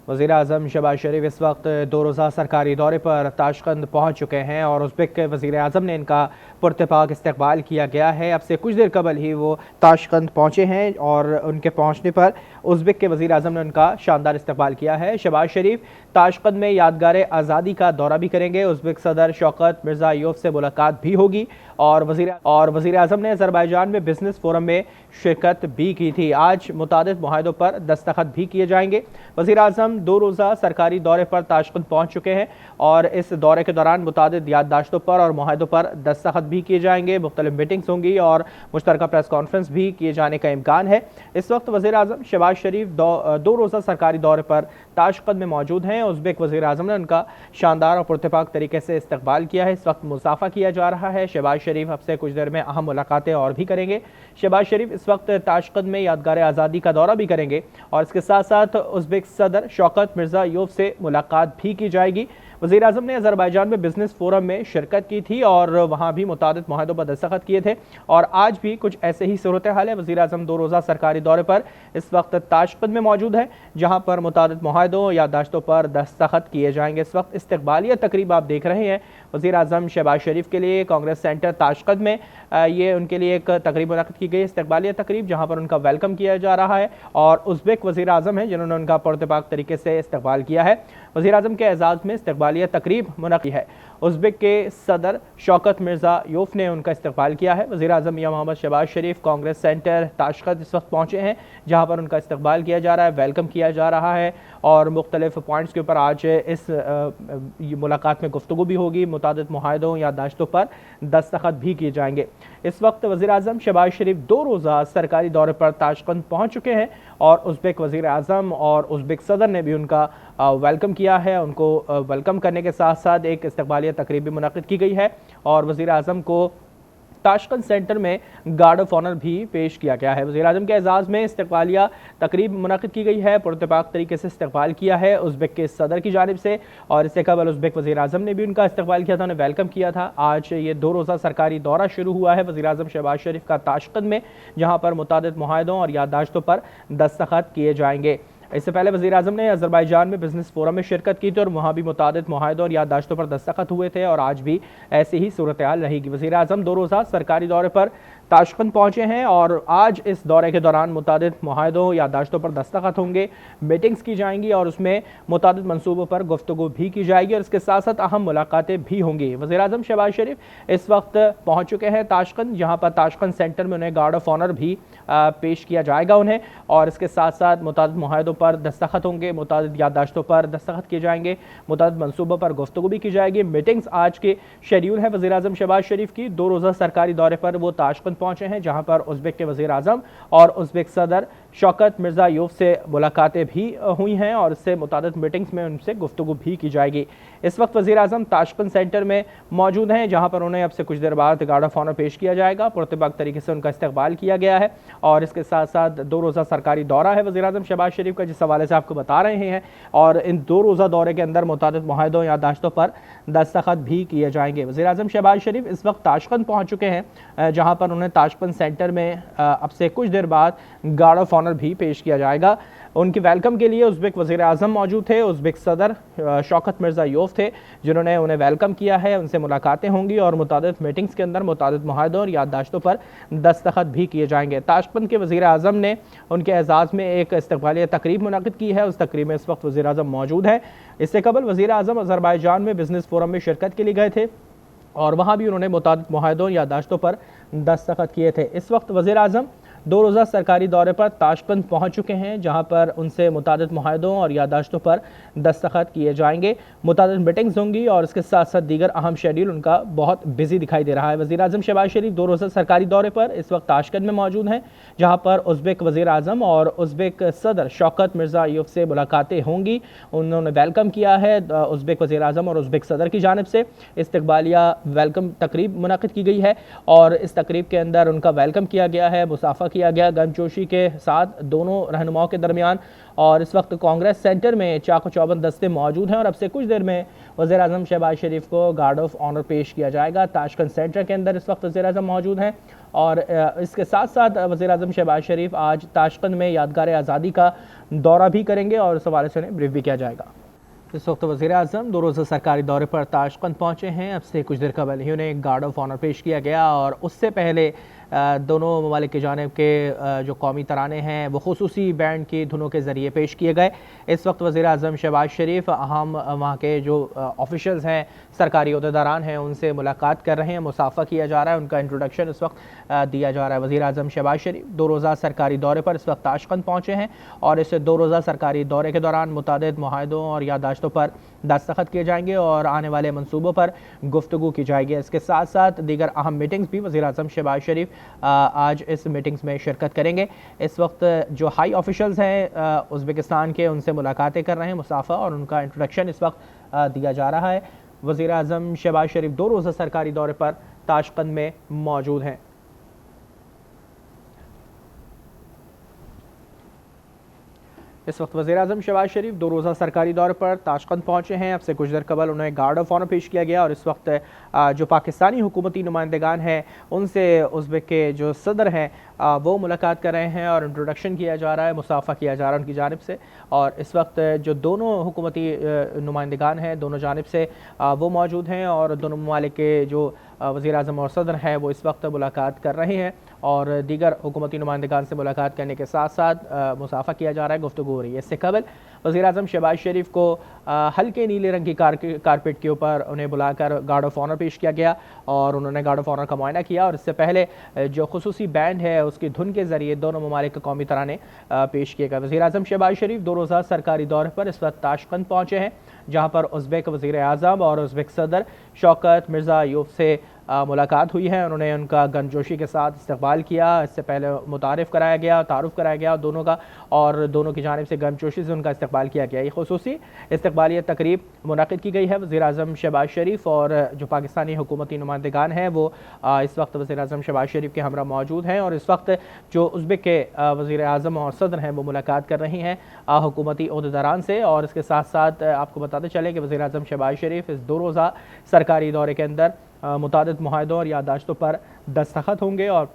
वज़ीर आज़म शहबाज शरीफ इस वक्त 2 रोज़ा सरकारी दौरे पर ताशकंद पहुँच चुके हैं और उज़्बेक के वज़ीर आज़म ने इनका पुरतपाक इस्तकबाल किया गया है। अब से कुछ देर कबल ही वो ताशकंद पहुँचे हैं और उनके पहुँचने पर उज़्बेक के वज़ीर आज़म ने उनका शानदार इस्तकबाल किया है। शहबाज शरीफ ताशकंद में यादगार आज़ादी का दौरा भी करेंगे। उज़्बेक सदर शौकत मिर्ज़ायोव से मुलाकात भी होगी और वज़ीर आज़म ने अज़रबैजान में बिज़नेस फोरम में शिरकत भी की थी। आज मुतादिद मुआहदों पर दस्तखत भी किए जाएंगे। वज़ीर आज़म 2 रोज़ा सरकारी दौरे पर ताशकंद पहुँच चुके हैं और इस दौरे के दौरान मुतादिद याददाश्तों पर और मुआहदों पर दस्तखत भी किए जाएंगे। मुख्तलिफ मीटिंग्स होंगी और मुश्तरका प्रेस कॉन्फ्रेंस भी किए जाने का इम्कान है। इस वक्त वज़ीर आज़म शहबाज शरीफ 2 रोज़ा सरकारी दौरे पर ताशकंद में मौजूद हैं। उज़्बेक वज़ीर आज़म ने उनका शानदार और पुरतपाक तरीके से इस्तकबाल किया है। इस वक्त मुसाफा किया जा रहा है। शहबाज शरीफ अब से कुछ देर में अहम मुलाकातें और भी करेंगे। शहबाज शरीफ इस वक्त ताशकंद में यादगार आज़ादी का दौरा भी करेंगे और इसके साथ साथ उज़्बेक सदर शौकत मिर्ज़ायोव से मुलाकात भी की जाएगी। वज़ीर आज़म ने अज़रबैजान में बिज़नेस फोरम में शिरकत की थी और वहाँ भी मुतादिद मुआहदों पर दस्तखत किए थे और आज भी कुछ ऐसे ही सूरत हाल है। वज़ीर आज़म 2 रोज़ा सरकारी दौरे पर इस वक्त ताशकंद में मौजूद है, जहाँ पर मुतादिद मुआहदों याददाश्तों पर दस्तखत किए जाएंगे। इस वक्त इस्तकबालिया तकरीब आप देख रहे हैं। वज़ीर आज़म शहबाज शरीफ के लिए कांग्रेस सेंटर ताशकंद में ये उनके लिए एक तकरीब मुनक़्क़िद की गई, इस्तकबालिया तकरीब, जहाँ पर उनका वेलकम किया जा रहा है और उज़्बेक वज़ीर आज़म हैं जिन्होंने उनका पुरतपाक तरीके से इस्तकबाल किया है। वज़ीर आज़म के एजाज़ में इस्तकबालिया तकरीब मुनक़्क़िद है। उज़्बेक के सदर शौकत मिर्ज़ायोव ने उनका इस्तकबाल किया है। वज़ीर आज़म मियां मोहम्मद शहबाज शरीफ कांग्रेस सेंटर ताशकंद इस वक्त पहुँचे हैं, जहाँ पर उनका इस्तकबाल किया जा रहा है, वेलकम किया जा रहा है और मुख्तलिफ पॉइंट्स के ऊपर आज इस मुलाकात में गुफ्तगू भी होगी। मुतादिद मुआहदों याददाश्तों पर दस्तखत भी किए जाएंगे। इस वक्त वज़ीर आज़म शहबाज शरीफ 2 रोज़ा सरकारी दौरे पर ताशकंद पहुँच चुके हैं और उज़्बेक वज़ीर आज़म और उज़्बेक सदर ने भी उनका वेलकम किया है। उनको वेलकम करने के साथ साथ एक इस्तकबालिया तकरीब भी मुनक़्क़िद की गई है और वज़ीर आज़म को ताशकंद सेंटर में गार्ड ऑफ ऑनर भी पेश किया गया है। वज़ीर आज़म के एजाज़ में इस्तकबालिया तकरीब मुनक़्क़िद की गई है। पुरतपाक तरीके से इस्तकबाल किया है उज़्बेक के सदर की जानिब से और इससे कबल उज़्बेक वज़ीर आज़म ने भी उनका इस्तकबाल किया था, उन्हें वेलकम किया था। आज ये 2 रोज़ा सरकारी दौरा शुरू हुआ है वज़ीर आज़म शहबाज शरीफ का ताशकंद में, जहाँ पर मुतादिद मुआहदों और याददाश्तों पर दस्तखत किए जाएंगे। इससे पहले वज़ीर आज़म ने अज़रबैजान में बिज़नेस फोरम में शिरकत की थी और वहाँ भी मुतादिद मुआहदों और याददाश्तों पर दस्तखत हुए थे और आज भी ऐसी ही सूरत हाल रहेगी। वज़ीर आज़म 2 रोज़ा सरकारी दौरे पर ताशकंद पहुँचे हैं और आज इस दौरे के दौरान मुतादिद मुआहदों याददाश्तों पर दस्तखत होंगे, मीटिंग्स की जाएंगी और उसमें मुतादिद मंसूबों पर गुफ्तगू भी की जाएगी और इसके साथ साथ अहम मुलाकातें भी होंगी। वज़ीर आज़म शहबाज शरीफ इस वक्त पहुँच चुके हैं ताशकंद, जहाँ पर ताशकंद सेंटर में उन्हें गार्ड ऑफ ऑनर भी पेश किया जाएगा उन्हें और इसके साथ साथ मुतादिद मुआहदों पर दस्तखत होंगे, मुतादिद याददाश्तों पर दस्तखत किए जाएंगे, मुतादिद मंसूबों पर गुफ्तगू भी की जाएगी। मीटिंग्स आज के शेड्यूल है वज़ीर आज़म शहबाज शरीफ की। 2 रोज़ा सरकारी दौरे पर वो ताशकंद पहुँचे हैं, जहाँ पर उज़्बेक के वज़ीर आज़म और उज़्बेक सदर शौकत मिर्ज़ायोव से मुलाकातें भी हुई हैं और इससे मुतादिद मीटिंग्स में उनसे गुफ्तगू भी की जाएगी। इस वक्त वज़ीर आज़म ताशकंद सेंटर में मौजूद हैं, जहाँ पर उन्हें अब से कुछ देर बाद गार्ड ऑफ ऑनर पेश किया जाएगा। पुरतपाक तरीके से उनका इस्तकबाल किया गया है और इसके साथ साथ 2 रोज़ा सरकारी दौरा है वज़ीर आज़म शहबाज शरीफ का, जिस हवाले से आपको बता रहे हैं और इन 2 रोज़ा दौरे के अंदर मुतादिद मुआहदों याददाश्तों पर दस्तखत भी किए जाएंगे। वज़ीर आज़म शहबाज शरीफ इस वक्त ताशकंद पहुँच चुके हैं, जहाँ पर उन्हें ताशकंद सेंटर में अब से कुछ देर बाद गार्ड ऑफ ऑनर भी पेश किया जाएगा। उनके वेलकम के लिए उज़्बेक वज़ीर आज़म मौजूद थे, उज़्बेक सदर शौकत मिर्ज़ायोव थे जिन्होंने उन्हें वेलकम किया है। उनसे मुलाकातें होंगी और मुतादिद मीटिंग्स के अंदर मुतादिद मुआहदों और याददाश्तों पर दस्तखत भी किए जाएंगे। ताशकंद के वज़ीर आज़म ने उनके एजाज़ में एक इस्तकबालिया तकरीब मुनक़्क़िद की है, उस तकरीब में इस वक्त वज़ीर आज़म मौजूद है। इससे कबल वज़ीर आज़म अज़रबैजान में बिज़नेस फोरम में शिरकत के लिए गए थे और वहाँ भी उन्होंने मुतादिद मुआहदों याददाश्तों पर दस्तखत किए थे। इस वक्त वज़ीर आज़म 2 रोज़ा सरकारी दौरे पर ताशकंद पहुँच चुके हैं, जहाँ पर उनसे मुतादिद मुआहदों और याददाश्तों पर दस्तखत किए जाएंगे, मुतादिद मीटिंग्स होंगी और इसके साथ साथ दीगर अहम शेड्यूल उनका बहुत बिजी दिखाई दे रहा है। वज़ीर आज़म शहबाज शरीफ 2 रोज़ा सरकारी दौरे पर इस वक्त ताशकंद में मौजूद हैं, जहाँ पर उज़्बेक वज़ीर आज़म और उज़्बेक सदर शौकत मिर्ज़ायोव से मुलाकातें होंगी। उन्होंने वेलकम किया है उज़्बेक वज़ीर आज़म और उज़्बेक सदर की जानिब से। इस्तकबालिया वेलकम तकरीब मुनक़्क़िद की गई है और इस तकरीब के अंदर उनका वेलकम किया गया है, मुसाफा किया गया गर्मजोशी के साथ दोनों रहनुमाओं के दरमियान और इस वक्त कांग्रेस सेंटर में चाको चौबंद दस्ते मौजूद हैं और अब से कुछ देर में वज़ीर आज़म शहबाज शरीफ को गार्ड ऑफ ऑनर पेश किया जाएगा। ताशकंद सेंटर के अंदर इस वक्त वज़ीर आज़म मौजूद हैं और इसके साथ साथ वज़ीर आज़म शहबाज शरीफ आज ताशकंद में यादगार आज़ादी का दौरा भी करेंगे और इस हवाले से उन्हें ब्रीफ भी किया जाएगा। इस वक्त वज़ीर-ए-आज़म 2 रोज़ा सरकारी दौरे पर ताशकंद पहुँचे हैं। अब से कुछ देर कबल ही उन्हें गार्ड ऑफ ऑनर पेश किया गया और उससे पहले दोनों ममालिक की जानिब के जो कौमी तराने हैं वो खुसूसी बैंड की धुनों के ज़रिए पेश किए गए। इस वक्त वज़ीर-ए-आज़म शहबाज शरीफ अहम वहाँ के जो ऑफिशल्स हैं, सरकारी ओहदेदारान हैं, उनसे मुलाकात कर रहे हैं, मुसाफ़ा किया जा रहा है, उनका इंट्रोडक्शन इस वक्त दिया जा रहा है। वज़ीर-ए-आज़म शहबाज शरीफ 2 रोज़ा सरकारी दौरे पर इस वक्त ताशकंद पहुँचे हैं और इस 2 रोज़ा सरकारी दौरे के दौरान मुतादिद मुआहदों और याददाश्तों पर दस्तखत किए जाएंगे और आने वाले मंसूबों पर गुफ्तगू की जाएगी। इसके साथ साथ दीगर अहम मीटिंग्स भी वज़ीर-ए-आज़म शहबाज शरीफ आज इस मीटिंग्स में शिरकत करेंगे। इस वक्त जो हाई ऑफिशल्स हैं उज़्बेकिस्तान के, उनसे मुलाकातें कर रहे हैं, मुसाफ़ा और उनका इंट्रोडक्शन इस वक्त दिया जा रहा है। वज़ीर-ए-आज़म शहबाज शरीफ 2 रोज़ा सरकारी दौरे पर ताशकंद में मौजूद हैं। इस वक्त वज़ीर-ए-आज़म शहबाज शरीफ 2 रोज़ा सरकारी दौरे पर ताशकंद पहुँचे हैं। अब से कुछ देर कबल उन्हें गार्ड ऑफ ऑनर पेश किया गया और इस वक्त जो पाकिस्तानी हुकूमती नुमाइंदगान हैं उनसे उज़्बेक के जो सदर हैं वो मुलाकात कर रहे हैं और इंट्रोडक्शन किया जा रहा है, मुसाफ़ा किया जा रहा है उनकी जानिब से। और इस वक्त जो दोनों हुकूमती नुमाइंदगान हैं दोनों जानिब से वो मौजूद हैं और दोनों ममालिक के जो वज़ीर-ए-आज़म और सदर हैं वो इस वक्त मुलाकात कर रहे हैं और दीगर हुकूमती नुमाइंदगान से मुलाकात करने के साथ साथ मुसाफ़ा किया जा रहा है, गुफ्तगू हो रही है। इससे कबल वज़ीर-ए-आज़म शहबाज शरीफ को हल्के नीले रंग की कारपेट के ऊपर उन्हें बुलाकर गार्ड ऑफ ऑनर पेश किया गया और उन्होंने गार्ड ऑफ ऑनर का मुआयना किया और इससे पहले जो खुसूसी बैंड है उसकी धुन के ज़रिए दोनों ममालिक के कौमी तराने पेश किए गए। वज़ीर-ए-आज़म शहबाज शरीफ 2 रोज़ा सरकारी दौरे पर इस वक्त ताशकंद पहुँचे हैं, जहाँ पर उज़्बेक वज़ीर-ए-आज़म और उज़्बेक सदर शौकत मिर्ज़ा यूफ से मुलाकात हुई है। उन्होंने उनका गर्मजोशी के साथ इस्तकबाल किया। इससे पहले मुतारिफ़ कराया गया, तारुफ़ कराया गया दोनों का और दोनों की जानिब से गर्मजोशी से उनका इस्तकबाल किया गया। ये खुसूसी इस्तकबालिया तकरीब मुनक़िद की गई है। वज़ीर-ए-आज़म शहबाज शरीफ और जो पाकिस्तानी हुकूमती नुमाइंदगान हैं वो इस वक्त वज़ीर-ए-आज़म शहबाज शरीफ के हमरा मौजूद हैं और इस वक्त जो उज़्बेक के वज़ीर-ए-आज़म और सदर हैं वो मुलाकात कर रही हैं हुकूमती ओहदेदारान से। और इसके साथ साथ आपको बताते चलें कि वज़ीर-ए-आज़म शहबाज शरीफ इस 2 रोज़ा सरकारी दौरे के अंदर मुतादिद मुआहदों और याददाश्तों पर दस्तखत होंगे और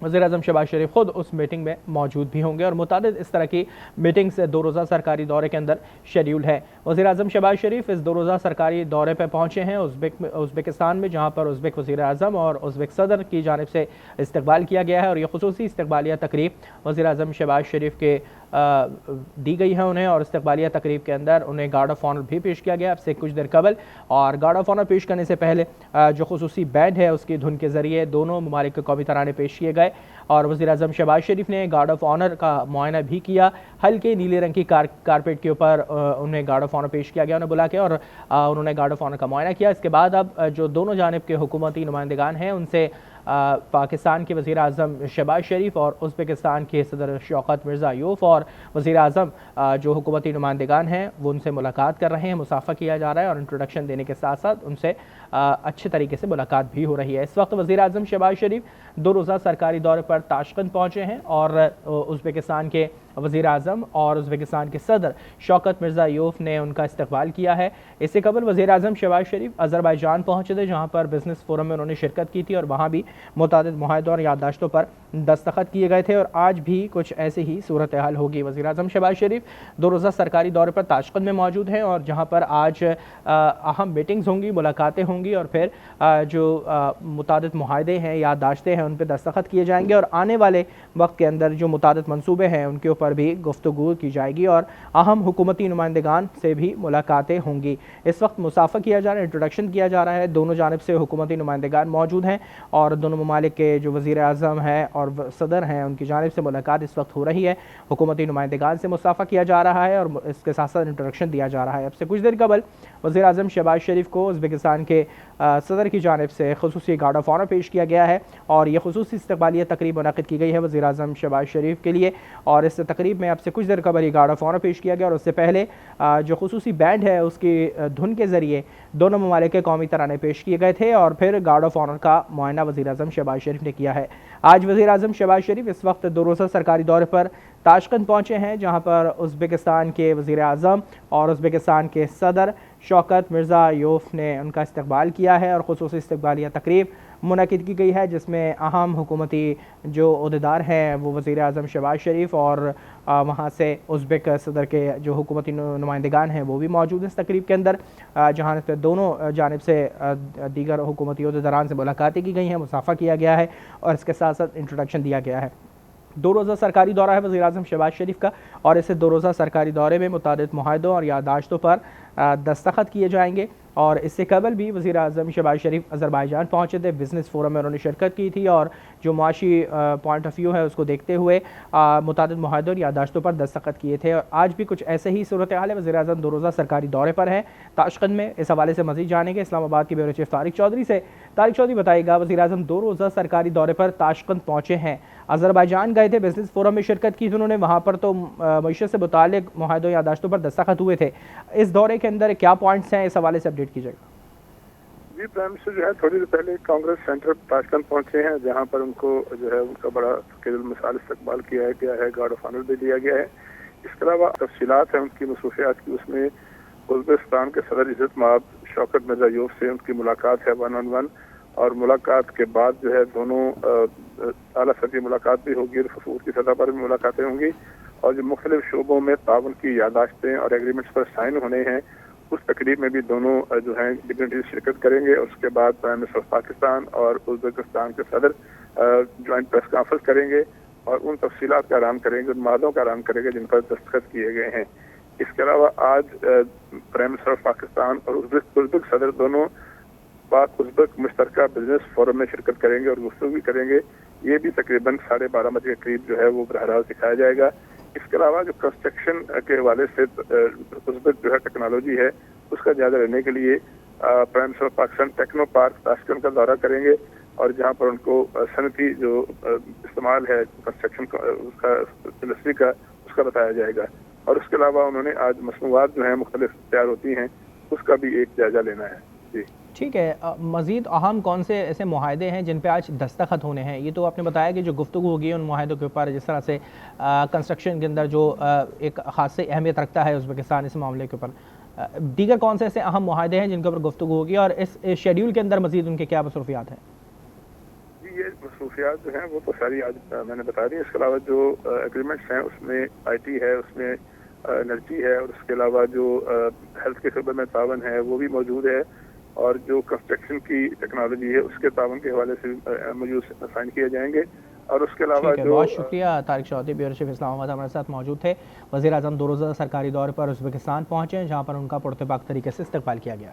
वज़ीर-ए-आज़म शहबाज शरीफ ख़ुद उस मीटिंग में मौजूद भी होंगे और मुतादिद इस तरह की मीटिंग्स 2 रोज़ा सरकारी दौरे के अंदर शेड्यूल है। वज़ीर-ए-आज़म शहबाज शरीफ इस 2 रोज़ा सरकारी दौरे पर पहुँचे हैं उज़्बेकिस्तान में, जहाँ पर उज़्बेक वज़ीर-ए-आज़म और उज़्बेक सदर की जानिब से इस्तकबाल किया गया है और ये खुसूसी इस्तकबालिया तकरीब वज़ीर-ए-आज़म शहबाज शरीफ के दी गई है उन्हें और इस्तकबालिया तकरीब के अंदर उन्हें गार्ड ऑफ ऑनर भी पेश किया गया अब से कुछ देर कबल। और गार्ड ऑफ ऑनर पेश करने से पहले जो खुसूसी बैंड है उसकी धुन के ज़रिए दोनों ममालिक के कौमी तराने पेश किए गए और वज़ीर-ए-आज़म शहबाज शरीफ ने गार्ड ऑफ ऑनर का मुआयना भी किया। हल्के नीले रंग की कारपेट के ऊपर उन्हें गार्ड ऑफ ऑनर पेश किया गया, उन्हें बुला के और उन्होंने गार्ड ऑफ ऑनर का मुआयना किया। इसके बाद अब जो दोनों जानिब के हुकूमती नुमाइंदगान हैं उनसे पाकिस्तान के वज़ीर-ए-आज़म शहबाज शरीफ और उज़्बेकिस्तान के सदर शौकत मिर्ज़ा यूफ और वज़ीर-ए-आज़म जो हुकूमती नुमाइंदगान हैं वो उनसे मुलाकात कर रहे हैं, मुसाफ़ा किया जा रहा है और इंट्रोडक्शन देने के साथ साथ उनसे अच्छे तरीके से मुलाकात भी हो रही है। इस वक्त वज़ीर-ए-आज़म शहबाज शरीफ 2 रोज़ा सरकारी दौरे पर ताशकंद पहुँचे हैं और उज़्बेकिस्तान के वज़ीर-ए-आज़म और उज़्बेकिस्तान के सदर शौकत मिर्ज़ा यूफ ने उनका इस्तकबाल किया है। इससे कबल वज़ीर-ए-आज़म शहबाज शरीफ अज़रबैजान पहुँचे थे, जहाँ पर बिज़नेस फोरम में उन्होंने शिरकत की थी और वहाँ भी मुतादिद मुआहदों और याददाश्तों पर दस्तखत किए गए थे और आज भी कुछ ऐसी ही सूरत हाल होगी। वज़ीर-ए-आज़म शहबाज शरीफ 2 रोज़ा सरकारी दौरे पर ताशकंद में मौजूद हैं और जहाँ पर आज अहम मीटिंग्स होंगी, मुलाकातें होंगी और फिर जो मुतादिद मुआहदे हैं, याददाश्तें हैं, उन पर दस्तखत किए जाएंगे और आने वाले वक्त के अंदर जो मुतादिद मंसूबे हैं उनके ऊपर भी गुफ्तगू की जाएगी और अहम हुकूमती नुमाइंदगान से भी मुलाकातें होंगी। इस वक्त मुसाफ़ा किया जा रहा है, इंट्रोडक्शन किया जा रहा है, दोनों जानिब से हुकूमती नुमाइंदगान मौजूद हैं और दोनों ममालिक के जो वज़ीर-ए-आज़म हैं और सदर हैं उनकी जानिब से मुलाकात इस वक्त हो रही है। हुकूमती नुमाइंदगान से मुसाफ़ा किया जा रहा है और इसके साथ साथ इंट्रोडक्शन दिया जा रहा है। अब से कुछ देर कबल वज़ीर-ए-आज़म शहबाज शरीफ को उज़्बेकिस्तान के सदर की जानिब से खुसूसी गार्ड ऑफ ऑनर पेश किया गया है और ये खुसूसी इस्तकबालिया तकरीब मुनक़िद की गई है वज़ीर-ए-आज़म शहबाज शरीफ के लिए और इस तकरीब में अब से कुछ देर कबल ही गार्ड ऑफ ऑनर पेश किया गया और उससे पहले जो खुसूसी बैंड है उसकी धुन के ज़रिए दोनों ममालिक के कौमी तराने पेश किए गए थे और फिर गार्ड ऑफ ऑनर का मुआयना वज़ीर-ए-आज़म शहबाज शरीफ ने किया है। आज वज़ीर-ए-आज़म शहबाज शरीफ इस वक्त 2 रोज़ा सरकारी दौरे पर ताशकंद पहुँचे हैं, जहाँ पर उज़्बेकिस्तान के वज़ीर-ए-आज़म और उज़्बेकिस्तान के सदर शौकत मिर्ज़ा यूफ ने उनका इस्तकबाल किया है और खुसूसी इस्तकबालिया तकरीब मुनक़िद की गई है, जिसमें अहम हुकूमती जो ओहदेदार हैं वो वज़ीर आज़म शहबाज शरीफ और वहाँ से उज़्बेक सदर के जो हुकूमती नुमाइंदगान हैं वो भी मौजूद हैं इस तकरीब के अंदर, जहाँ पे दोनों जानिब से दीगर हुकूमती ओहदेदारान से मुलाकातें की गई हैं, मुसाफ़ा किया गया है और इसके साथ साथ इंट्रोडक्शन दिया गया है। 2 रोज़ा सरकारी दौरा है वज़ीर आज़म शहबाज शरीफ का, और इस 2 रोज़ा सरकारी दौरे में मुतादिद मुआहदों और याददाश्तों पर दस्तखत किए जाएंगे। और इससे कबल भी वज़ीर आज़म शहबाज शरीफ अज़रबैजान पहुँचे थे, बिज़नेस फोरम में उन्होंने शिरकत की थी और जो मुआशी पॉइंट ऑफ व्यू है उसको देखते हुए मुतादिद मुआहदों और याददाश्तों पर दस्तखत किए थे। और आज भी कुछ ऐसे ही सूरत हाल है, वज़ीर आज़म 2 रोज़ा सरकारी दौरे पर हैं ताशकंद में। इस हवाले से मज़ीद जानेंगे इस्लामाबाद के ब्यूरो चीफ तारिक चौधरी से। तारिक चौधरी, बताइएगा, वज़ीर आज़म 2 रोज़ा सरकारी दौरे पर ताशकंद पहुँचे हैं, अज़रबैजान गए थे, बिज़नेस फोरम में शिरकत की थी उन्होंने, वहाँ पर तो मईशत से मुताल्लिक़ मुआहदों याददाश्तों पर दस्तखत हुए थे। इस दौरे के अंदर क्या पॉइंट्स हैं, इस हवाले से अपडेट कीजिएगा। जी, प्राइम मिनिस्टर जो है थोड़ी देर पहले कांग्रेस सेंटर ताशकंद पहुंचे हैं, जहां पर उनको जो है उनका बड़ा मिसाल इस्तकबाल किया गया है, गार्ड ऑफ ऑनर भी दिया गया है। इसके अलावा तफसीलात हैं उनकी मसरूफियात की, उसमें उज़्बेकिस्तान के सदर इज़्ज़त माब शौकत मिर्ज़ायोव से उनकी मुलाकात है 1-on-1, और मुलाकात के बाद जो है दोनों आला सतही मुलाकात भी होगी, खसूस की सतह पर भी मुलाकातें होंगी, और जो मुख्तलिफ शोबों में ताउन की यादाश्तें और एग्रीमेंट्स पर साइन होने हैं उस तकरीब में भी दोनों जो हैं डिग्निटरीज शिरकत करेंगे। और उसके बाद प्राइम मिनिस्टर पाकिस्तान और उज़्बेकिस्तान के सदर ज्वाइंट प्रेस कॉन्फ्रेंस करेंगे और उन तफसीलात का ऐलान करेंगे, उन मादों का ऐलान करेंगे जिन पर दस्तखत किए गए हैं। इसके अलावा आज प्राइम मिनिस्टर पाकिस्तान और उज़्बेक सदर दोनों पाक उज़्बेक मुश्तरका बिजनेस फोरम में शिरकत करेंगे और गुफ्तगू भी करेंगे। ये भी तकरीबन 12:30 बजे के करीब जो है वो बरह रास्त दिखाया जाएगा। इसके अलावा जो कंस्ट्रक्शन के हवाले से उज़्बेक जो है टेक्नोलॉजी है उसका जायजा लेने के लिए prime minister Pakistan techno park Tashkent का दौरा करेंगे, और जहां पर उनको सनती जो इस्तेमाल है कंस्ट्रक्शन का उसका इंडस्ट्री का उसका बताया जाएगा। और उसके अलावा उन्होंने आज मसनूआत जो है मुख्तलिफ तैयार होती हैं उसका भी एक जायजा लेना है। जी ठीक है, मज़ीद अहम कौन से ऐसे मुआहदे हैं जिन पे आज दस्तखत होने हैं? ये तो आपने बताया कि जो गुफ्तगू होगी उन मुआहदों के ऊपर, जिस तरह से कंस्ट्रक्शन के अंदर जो एक ख़ासी अहमियत रखता है उज़्बेकिस्तान इस मामले के ऊपर, दीगर कौन से ऐसे अहम मुआहदे हैं जिनके ऊपर गुफ्तगू होगी और इस शेड्यूल के अंदर मज़ीद उनके क्या मसरूफियात हैं? जी, ये मसरूफियात जो हैं वो तो सारी आज मैंने बता दी। इसके अलावा जो एग्रीमेंट्स हैं उसमें IT है, उसमें एनर्जी है, और उसके अलावा जो हेल्थ के शोबे में तावन है वो भी मौजूद है, और जो कंस्ट्रक्शन की टेक्नोलॉजी है उसके तावन के हवाले से मौजूद साइन किए जाएंगे। और उसके अलावा जो बहुत शुक्रिया तारिक चौधरी, ब्यूरो चीफ इस्लामाबाद हमारे साथ मौजूद थे। वज़ीर आज़म 2 रोज़ा सरकारी दौरे पर उज़्बेकिस्तान पहुँचे हैं, जहाँ पर उनका पुरतपाक तरीके से इस्तकबाल किया गया।